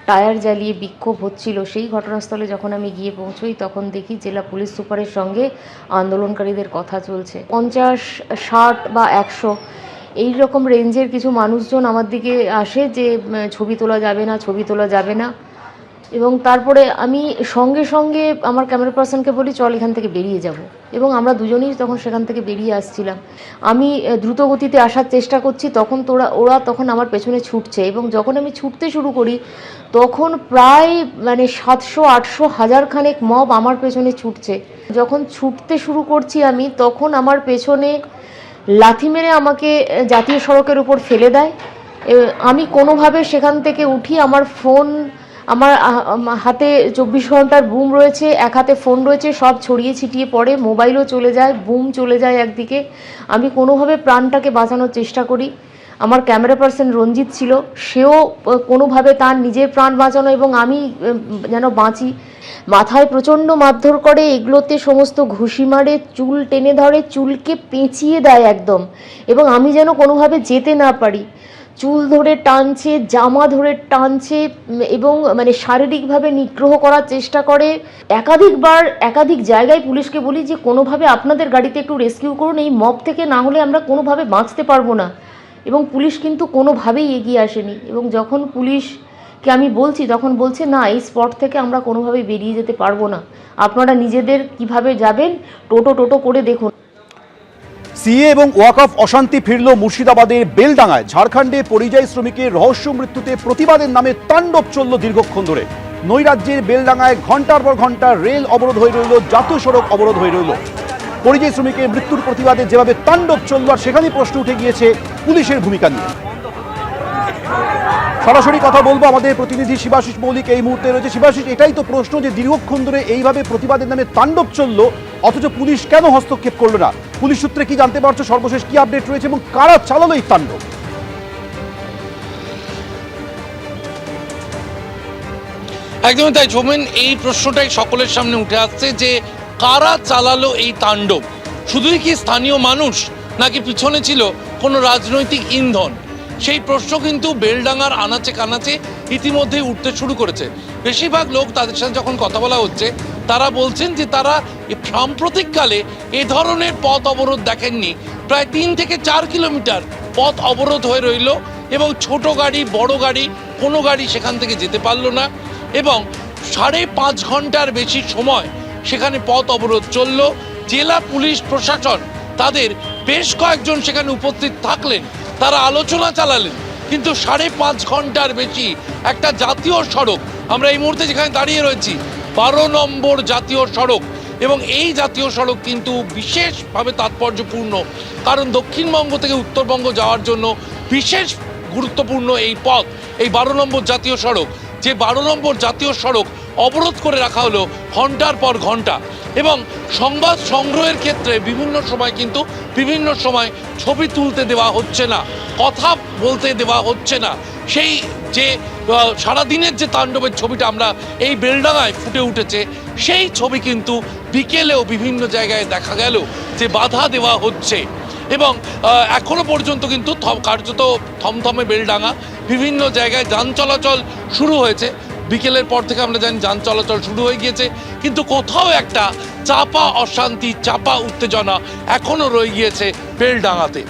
Tyre জ্বালিয়ে বিক্ষোভ হচ্ছিল। সেই ঘটনাস্থলে যখন আমি গিয়ে পৌঁছই তখন দেখি জেলা পুলিশ সুপারের সঙ্গে আন্দোলনকারীদের কথা চলছে। 50, 60 বা 100 এই রকম রেঞ্জের কিছু মানুষজন আমার দিকে আসে যে ছবি তোলা যাবে না, ছবি তোলা যাবে না। এবং তারপরে আমি সঙ্গে সঙ্গে আমার ক্যামেরা পার্সনকে বলি চল এখান থেকে বেরিয়ে যাব, এবং আমরা দুজনেই তখন সেখান থেকে বেরিয়ে আসছিলাম। আমি দ্রুত গতিতে আসার চেষ্টা করছি, তখন ওরা তখন আমার পেছনে ছুটছে, এবং যখন আমি ছুটতে শুরু করি তখন প্রায় 700, 800, 1000 খানেক মব আমার পেছনে ছুটছে। যখন ছুটতে শুরু করছি আমি, তখন আমার পেছনে লাথি মেরে আমাকে জাতীয় সড়কের উপর ফেলে দেয়। আমি কোনোভাবে সেখান থেকে উঠি। আমার ফোন, আমার হাতে 24 ঘন্টার বুম রয়েছে, এক হাতে ফোন রয়েছে, সব ছড়িয়ে ছিটিয়ে পড়ে, মোবাইলও চলে যায়, বুম চলে যায় একদিকে। আমি কোনোভাবে প্রাণটাকে বাঁচানোর চেষ্টা করি। আমার ক্যামেরা পার্সন রঞ্জিত ছিল, সেও কোনোভাবে তার নিজের প্রাণ বাঁচানো এবং আমি যেন বাঁচি। মাথায় প্রচণ্ড মারধর করে, এগুলোতে সমস্ত ঘুষি মারে, চুল টেনে ধরে, চুলকে পেঁচিয়ে দেয় একদম, এবং আমি যেন কোনোভাবে যেতে না পারি। চুল ধরে টানছে, জামা ধরে টানছে, এবং শারীরিকভাবে নিগ্রহ করার চেষ্টা করে। একাধিক জায়গায় পুলিশকে বলি যে কোনোভাবে আপনাদের গাড়িতে একটু রেস্কিউ করুন, এই মব থেকে না হলে আমরা কোনোভাবে বাঁচতে পারবো না। এবং পুলিশ কিন্তু কোনোভাবেই এগিয়ে আসেনি। এবং যখন পুলিশকে আমি বলছি তখন বলছে না, এই স্পট থেকে আমরা কোনোভাবেই বেরিয়ে যেতে পারবো না, আপনারা নিজেদের কিভাবে যাবেন টোটো করে দেখুন। সিএ এবং ওয়াকফ অশান্তি ফিরল মুর্শিদাবাদের বেলডাঙ্গায়। ঝাড়খণ্ডে পরিযায়ী শ্রমিকের রহস্য মৃত্যুতে প্রতিবাদের নামে তাণ্ডব চলল দীর্ঘক্ষণ ধরে। নৈরাজ্যের বেলডাঙ্গায় ঘন্টার পর ঘন্টা রেল অবরোধ হয়ে রইল, জাতীয় সড়ক অবরোধ হয়ে রইল। পরিযায়ী শ্রমিকের মৃত্যুর প্রতিবাদে যেভাবে তাণ্ডব চলল, আর সেখানেই প্রশ্ন উঠে গিয়েছে পুলিশের ভূমিকা নিয়ে। সরাসরি কথা বলবো, আমাদের প্রতিনিধি শিবাশিস মৌলিক এই মুহূর্তে রয়েছে। শিবাশিস, এটাই তো প্রশ্ন যে দীর্ঘক্ষণ ধরে এইভাবে প্রতিবাদের নামে তাণ্ডব চলল, অথচ পুলিশ কেন হস্তক্ষেপ করলো না? পুলিশ সূত্রে কি জানতে পারছো, সর্বশেষ কি আপডেট রয়েছে এবং কারা চালালো এই তাণ্ডব? একদমই তাই ঝোমেন, এই প্রশ্নটাই সকলের সামনে উঠে আসছে যে কারা চালালো এই তাণ্ডব। শুধুই কি স্থানীয় মানুষ, নাকি পিছনে ছিল কোনো রাজনৈতিক ইন্ধন? সেই প্রশ্ন কিন্তু বেলডাঙ্গার আনাচে কানাচে ইতিমধ্যেই উঠতে শুরু করেছে। বেশিরভাগ লোক, তাদের সাথে যখন কথা বলা হচ্ছে, তারা বলছেন যে তারা সাম্প্রতিককালে এ ধরনের পথ অবরোধ দেখেননি। প্রায় 3 থেকে 4 কিলোমিটার পথ অবরোধ হয়ে রইল, এবং ছোট গাড়ি, বড় গাড়ি, কোনো গাড়ি সেখান থেকে যেতে পারলো না, এবং 5.5 ঘন্টার বেশি সময় সেখানে পথ অবরোধ চলল। জেলা পুলিশ প্রশাসন তাদের বেশ কয়েকজন সেখানে উপস্থিত থাকলেন, তারা আলোচনা চালালেন, কিন্তু 5.5 ঘন্টার বেশি একটা জাতীয় সড়ক, আমরা এই মুহূর্তে যেখানে দাঁড়িয়ে রয়েছি 12 নম্বর জাতীয় সড়ক, এবং এই জাতীয় সড়ক কিন্তু বিশেষভাবে তাৎপর্যপূর্ণ, কারণ দক্ষিণবঙ্গ থেকে উত্তরবঙ্গ যাওয়ার জন্য বিশেষ গুরুত্বপূর্ণ এই পথ, এই 12 নম্বর জাতীয় সড়ক। যে 12 নম্বর জাতীয় সড়ক অবরোধ করে রাখা হলো ঘন্টার পর ঘন্টা, এবং সংবাদ সংগ্রহের ক্ষেত্রে বিভিন্ন সময় কিন্তু বিভিন্ন সময় ছবি তুলতে দেওয়া হচ্ছে না, কথা বলতে দেওয়া হচ্ছে না। সেই যে সারাদিনের যে তাণ্ডবের ছবিটা আমরা এই বেলডাঙ্গায় ফুটে উঠেছে, সেই ছবি কিন্তু বিকেলেও বিভিন্ন জায়গায় দেখা গেল যে বাধা দেওয়া হচ্ছে, এবং এখনো পর্যন্ত কিন্তু কার্যত থমথমে বেলডাঙ্গা। বিভিন্ন জায়গায় যান চলাচল শুরু হয়েছে, বিকেলের পর থেকে আমরা জানি যান চলাচল শুরু হয়ে গিয়েছে, কিন্তু কোথাও একটা চাপা অশান্তি, চাপা উত্তেজনা এখনো রয়ে গিয়েছে বেলডাঙ্গাতে।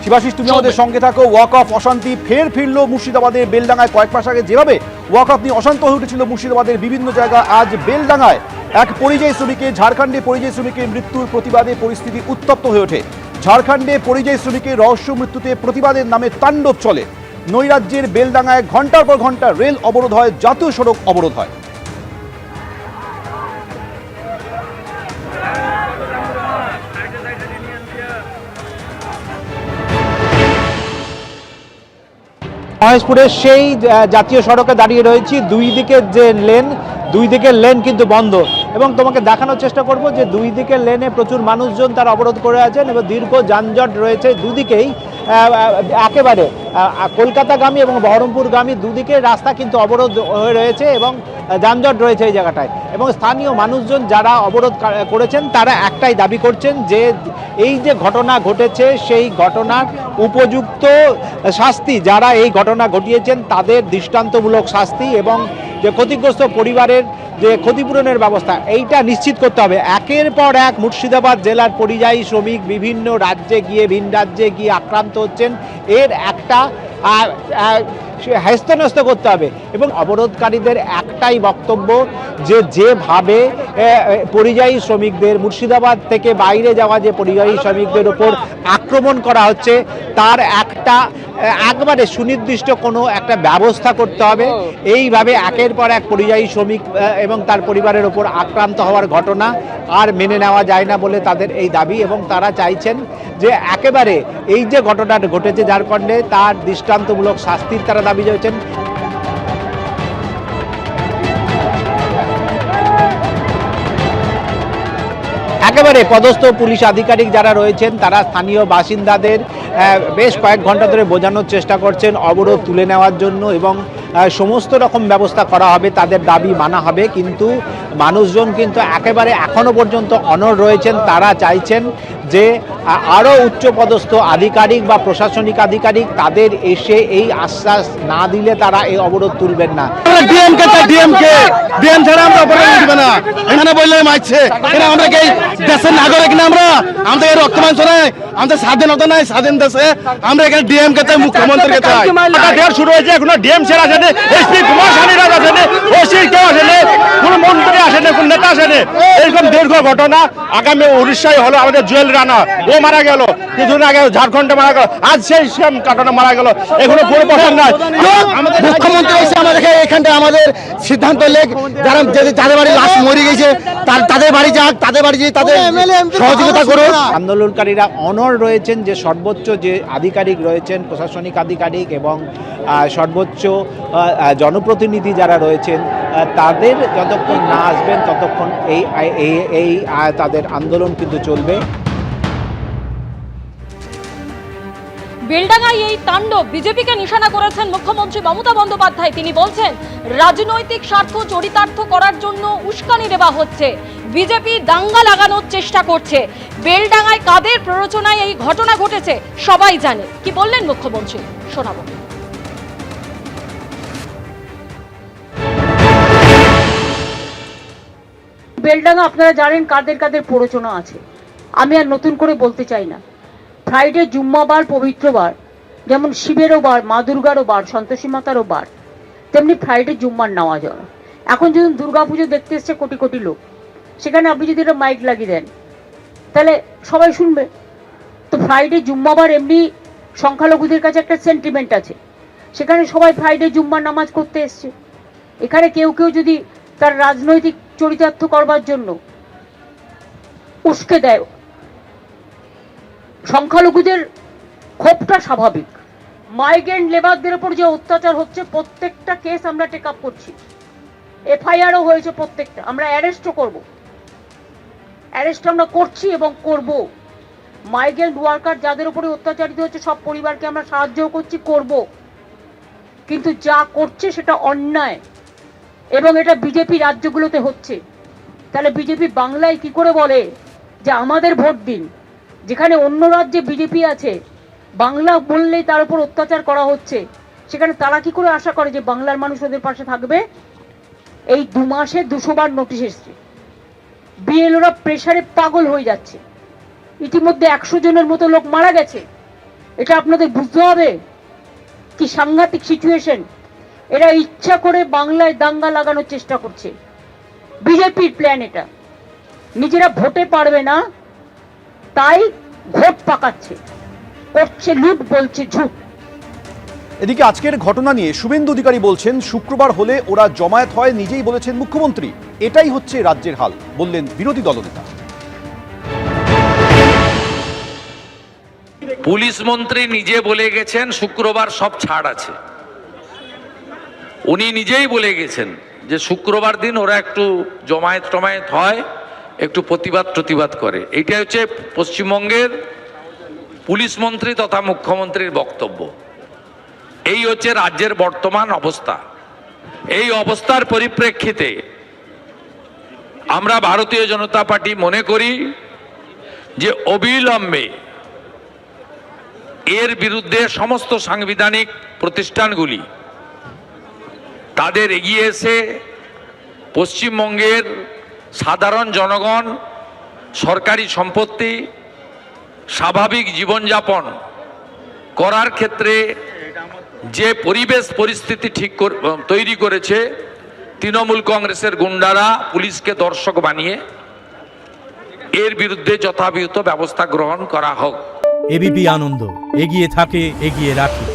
শিবাশিস, তুমি আমাদের সঙ্গে থাকো। ওয়াকফ অশান্তি ফিরল মুর্শিদাবাদের বেলডাঙ্গায়। কয়েক মাস আগে যেভাবে ওয়াকফ নিয়ে অশান্ত হয়ে উঠেছিল মুর্শিদাবাদের বিভিন্ন জায়গায়, আজ বেলডাঙ্গায় এক পরিযায়ী শ্রমিকের, ঝাড়খণ্ডে পরিযায়ী শ্রমিকের মৃত্যুর প্রতিবাদে পরিস্থিতি উত্তপ্ত হয়ে ওঠে। ঝাড়খণ্ডে পরিযায়ী শ্রমিকের রহস্য মৃত্যুতে প্রতিবাদের নামে তাণ্ডব চলে। নৈরাজ্যের বেলডাঙ্গায় ঘন্টার পর ঘন্টা রেল অবরোধ হয়, জাতীয় সড়ক অবরোধ হয়। মহেশপুরের সেই জাতীয় সড়কে দাঁড়িয়ে রয়েছি। দুই দিকের লেন কিন্তু বন্ধ, এবং তোমাকে দেখানোর চেষ্টা করব যে দুই দিকের লেনে প্রচুর মানুষজন তারা অবরোধ করে আছেন, এবং দীর্ঘ যানজট রয়েছে দুদিকেই। একেবারে কলকাতাগামী এবং বহরমপুরগামী দুদিকের রাস্তা কিন্তু অবরোধ হয়ে রয়েছে এবং যানজট রয়েছে এই জায়গাটায়। এবং স্থানীয় মানুষজন যারা অবরোধ করেছেন তারা একটাই দাবি করছেন যে এই যে ঘটনা ঘটেছে সেই ঘটনার উপযুক্ত শাস্তি, যারা এই ঘটনা ঘটিয়েছেন তাদের দৃষ্টান্তমূলক শাস্তি এবং যে ক্ষতিগ্রস্ত পরিবারের যে ক্ষতিপূরণের ব্যবস্থা এইটা নিশ্চিত করতে হবে। একের পর এক মুর্শিদাবাদ জেলার পরিযায়ী শ্রমিক বিভিন্ন রাজ্যে গিয়ে ভিন রাজ্যে গিয়ে আক্রান্ত হচ্ছেন, এর একটা হ্যস্ত করতে হবে। এবং অবরোধকারীদের একটাই বক্তব্য যে যেভাবে পরিযায়ী শ্রমিকদের মুর্শিদাবাদ থেকে বাইরে যাওয়া যে পরিযায়ী শ্রমিকদের উপর আক্রমণ করা হচ্ছে তার একবারে সুনির্দিষ্ট কোনো একটা ব্যবস্থা করতে হবে। এইভাবে একের পর এক পরিযায়ী শ্রমিক এবং তার পরিবারের ওপর আক্রান্ত হওয়ার ঘটনা আর মেনে নেওয়া যায় না বলে তাদের এই দাবি। এবং তারা চাইছেন যে একেবারে এই যে ঘটনাটা ঘটেছে ঝাড়খণ্ডে তার দৃষ্টান্তমূলক শাস্তির তারা দাবি করেছেন। একেবারে পদস্থ পুলিশ আধিকারিক যারা রয়েছেন তারা স্থানীয় বাসিন্দাদের বেশ কয়েক ঘন্টা ধরে বোঝানোর চেষ্টা করছেন অবরোধ তুলে নেওয়ার জন্য এবং সমস্ত রকম ব্যবস্থা করা হবে, তাদের দাবি মানা হবে। কিন্তু মানুষজন কিন্তু একেবারে এখনো পর্যন্ত অনড় রয়েছেন। তারা চাইছেন যে আরও উচ্চপদস্থ আধিকারিক বা প্রশাসনিক আধিকারিক তাদের এসে এই আশ্বাস না দিলে তারা এই অবরোধ তুলবেন না। ডিএম ছাড়া আমরা অবরোধ দিবে না, এখানে বললে মারছে। আমরা কি দেশের নাগরিক না? আমাদের রক্ত মাংস নাই, আমাদের স্বাধীনতা নাই। স্বাধীন দেশে আমরা এখানে ডিএম কে চাই, মুখ্যমন্ত্রীকে চাই। শুরু হয়েছে, এখনো ডিএম ছেড়ে আসেনি, এসপি কুমার সানিরাজ আসেনি, ওসি কেউ আসেনি, কোনো মন্ত্রী আসেনি, কোনো নেতা আসেনি। এরকম দীর্ঘ ঘটনা আগামী উড়িষ্যায় হলো, আমাদের জুয়েল রানা ও মারা গেল, কিছুদিন আগে ঝাড়খণ্ডে মারা গেল, আজ সেই সেম ঘটনা মারা গেল। এখনো কোনো প্রশ্ন নাই। মুখ্যমন্ত্রী এসে আমাদেরকে এখানটা আমাদের সিদ্ধান্ত লেখ, যারা যাদের বাড়ি লাশ মরে গেছে তাদের বাড়ি যাক, তাদের বাড়ি যেয়ে তাদের সহযোগিতা করুন। আন্দোলনকারীরা অনড় রয়েছেন যে সর্বোচ্চ যে আধিকারিক রয়েছেন, প্রশাসনিক আধিকারিক এবং সর্বোচ্চ জনপ্রতিনিধি যারা রয়েছেন তাদের যতক্ষণ না আসবেন ততক্ষণ এই তাদের আন্দোলন কিন্তু চলবে। বেলডাঙ্গায় এই তাণ্ডব বিজেপিকে নিশানা করেছেন মুখ্যমন্ত্রী মমতা বন্দ্যোপাধ্যায়। তিনি বলছেন রাজনৈতিক স্বার্থ চরিতার্থ করার জন্য উস্কানি দেওয়া হচ্ছে, বিজেপি দাঙ্গা লাগানোর চেষ্টা করছে। বেলডাঙ্গায় কাদের প্ররোচনায় এই ঘটনা ঘটেছে সবাই জানে। কি বললেন মুখ্যমন্ত্রী শোনাবো। বেলডাঙ্গা আপনারা জানেন কাদের কাদের প্ররোচনা আছে, আমি আর নতুন করে বলতে চাই না। ফ্রাইডে জুম্মাবার পবিত্র বার, যেমন শিবেরও বার, মা দুর্গারও বার, সন্তোষী মাতারও বার, তেমনি ফ্রাইডে জুম্মার নেওয়া যায়। এখন যদি দুর্গাপুজো দেখতে এসছে কোটি কোটি লোক, সেখানে আপনি যদি একটা মাইক লাগিয়ে দেন তাহলে সবাই শুনবে। তো ফ্রাইডে জুম্মাবার এমনি সংখ্যালঘুদের কাছে একটা সেন্টিমেন্ট আছে, সেখানে সবাই ফ্রাইডে জুম্মার নামাজ করতে এসছে। এখানে কেউ কেউ যদি তার রাজনৈতিক চরিতার্থ করবার জন্য উস্কে দেয়, সংখ্যালঘুদের ক্ষোভটা স্বাভাবিক। মাইগ্রেন্ট লেবারদের উপর যে অত্যাচার হচ্ছে প্রত্যেকটা কেস আমরা টেক আপ করছি, এফআইআরও হয়েছে প্রত্যেকটা, আমরা অ্যারেস্টও করব, অ্যারেস্ট আমরা করছি এবং করব। মাইগ্রেন্ট ওয়ার্কার যাদের উপরে অত্যাচারিত হচ্ছে সব পরিবারকে আমরা সাহায্যও করছি, করব। কিন্তু যা করছে সেটা অন্যায় এবং এটা বিজেপি রাজ্যগুলোতে হচ্ছে। তাহলে বিজেপি বাংলায় কি করে বলে যে আমাদের ভোট দিন, যেখানে অন্য রাজ্যে বিজেপি আছে, বাংলা বললেই তার উপর অত্যাচার করা হচ্ছে, সেখানে তারা কি করে আশা করে যে বাংলার মানুষ ওদের পাশে থাকবে? এই 2 মাসে 200 বার নোটিশ এসছে, বিএলওরা প্রেসারে পাগল হয়ে যাচ্ছে, ইতিমধ্যে 100 জনের মতো লোক মারা গেছে। এটা আপনাদের বুঝতে হবে কি সাংঘাতিক সিচুয়েশন। এরা ইচ্ছা করে বাংলায় দাঙ্গা লাগানোর চেষ্টা করছে, বিজেপির প্ল্যান এটা। নিজেরা ভোটে পারবে না তাই ভোট পাকাচ্ছে, করছে লুট, বলছে ঝুট। এদিকে আজকের ঘটনা নিয়ে শুভেন্দু অধিকারী বলছেন শুক্রবার হলে ওরা জমায়েত হয়, নিজেই বলেছেন মুখ্যমন্ত্রী। এটাই হচ্ছে রাজ্যের হাল, বললেন বিরোধী দলনেতা। পুলিশ মন্ত্রী নিজে বলে গেছেন শুক্রবার সব ছাড় আছে। উনি নিজেই বলে গেছেন যে শুক্রবার দিন ওরা একটু জমায়েত হয়, একটু প্রতিবাদ করে। এইটা হচ্ছে পশ্চিমবঙ্গের পুলিশ মন্ত্রী তথা মুখ্যমন্ত্রীর বক্তব্য। এই হচ্ছে রাজ্যের বর্তমান অবস্থা। এই অবস্থার পরিপ্রেক্ষিতে আমরা ভারতীয় জনতা পার্টি মনে করি যে অবিলম্বে এর বিরুদ্ধে সমস্ত সাংবিধানিক প্রতিষ্ঠানগুলি তাদের এগিয়ে এসে পশ্চিমবঙ্গের সাধারণ জনগণ সরকারি সম্পত্তি স্বাভাবিক জীবনযাপন করার ক্ষেত্রে যে পরিবেশ পরিস্থিতি তৈরি করেছে তৃণমূল কংগ্রেসের গুন্ডারা পুলিশকে দর্শক বানিয়ে, এর বিরুদ্ধে যথাযথ ব্যবস্থা গ্রহণ করা হোক। এবিপি আনন্দ, এগিয়ে থাকে, এগিয়ে রাখে।